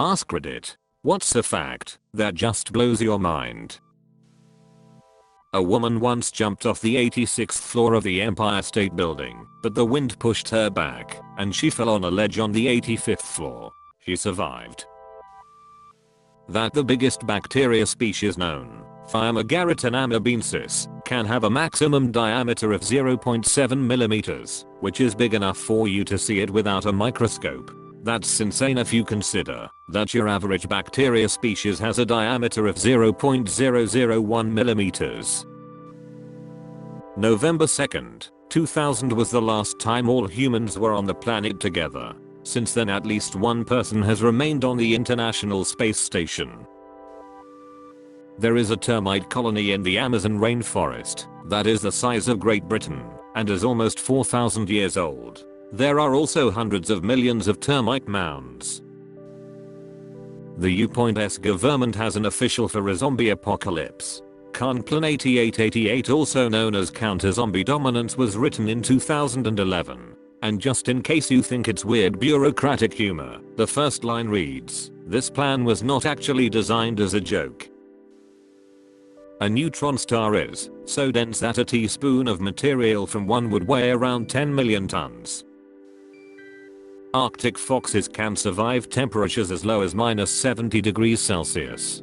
Ask Reddit. What's a fact that just blows your mind? A woman once jumped off the 86th floor of the Empire State Building, but the wind pushed her back, and she fell on a ledge on the 85th floor. She survived. That the biggest bacteria species known, Firmagaritan amoebensis, can have a maximum diameter of 0.7 millimeters, which is big enough for you to see it without a microscope. That's insane if you consider that your average bacteria species has a diameter of 0.001 millimeters. November 2nd, 2000 was the last time all humans were on the planet together. Since then at least one person has remained on the International Space Station. There is a termite colony in the Amazon rainforest that is the size of Great Britain and is almost 4,000 years old. There are also hundreds of millions of termite mounds. The U.S. government has an official for a zombie apocalypse. Countplan 8888, also known as Counter-Zombie Dominance, was written in 2011. And just in case you think it's weird bureaucratic humor, the first line reads, "This plan was not actually designed as a joke." A neutron star is so dense that a teaspoon of material from one would weigh around 10 million tons. Arctic foxes can survive temperatures as low as -70 degrees Celsius.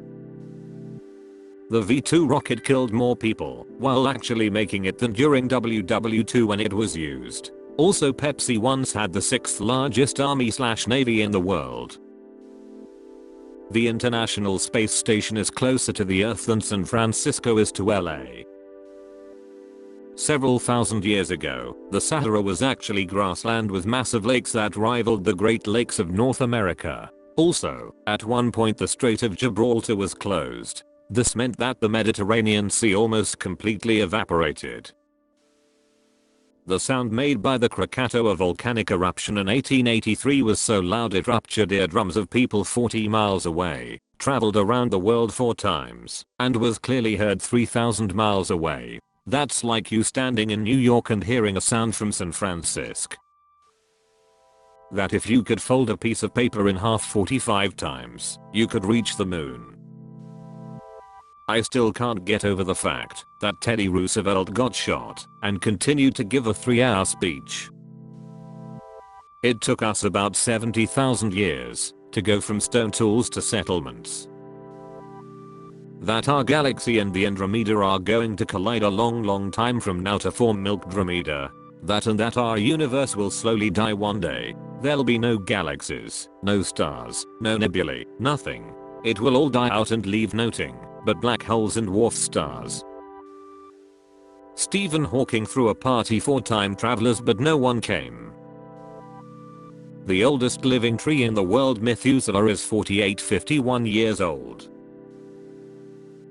The V2 rocket killed more people while actually making it than during WW2 when it was used. Also, Pepsi once had the 6th largest army/navy in the world. The International Space Station is closer to the Earth than San Francisco is to LA. Several thousand years ago, the Sahara was actually grassland with massive lakes that rivaled the Great Lakes of North America. Also, at one point the Strait of Gibraltar was closed. This meant that the Mediterranean Sea almost completely evaporated. The sound made by the Krakatoa volcanic eruption in 1883 was so loud it ruptured eardrums of people 40 miles away, traveled around the world 4 times, and was clearly heard 3,000 miles away. That's like you standing in New York and hearing a sound from San Francisco. That if you could fold a piece of paper in half 45 times, you could reach the moon. I still can't get over the fact that Teddy Roosevelt got shot and continued to give a 3-hour speech. It took us about 70,000 years to go from stone tools to settlements. That our galaxy and the Andromeda are going to collide a long time from now to form Milkdromeda. That and that our universe will slowly die one day. There'll be no galaxies, no stars, no nebulae, nothing. It will all die out and leave nothing but black holes and dwarf stars. Stephen Hawking threw a party for time travelers but no one came. The oldest living tree in the world, Methuselah, is 4851 years old.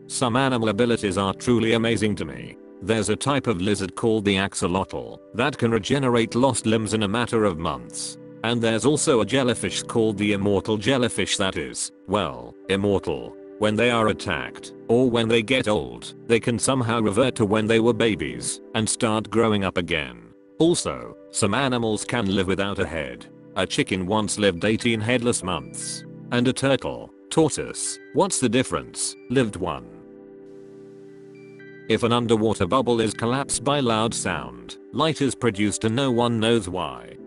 Some animal abilities are truly amazing to me. There's a type of lizard called the axolotl that can regenerate lost limbs in a matter of months. And there's also a jellyfish called the immortal jellyfish that is, well, immortal. When they are attacked, or when they get old, they can somehow revert to when they were babies and start growing up again. Also, some animals can live without a head. A chicken once lived 18 headless months. And a tortoise, what's the difference, lived 1. If an underwater bubble is collapsed by loud sound, light is produced and no one knows why.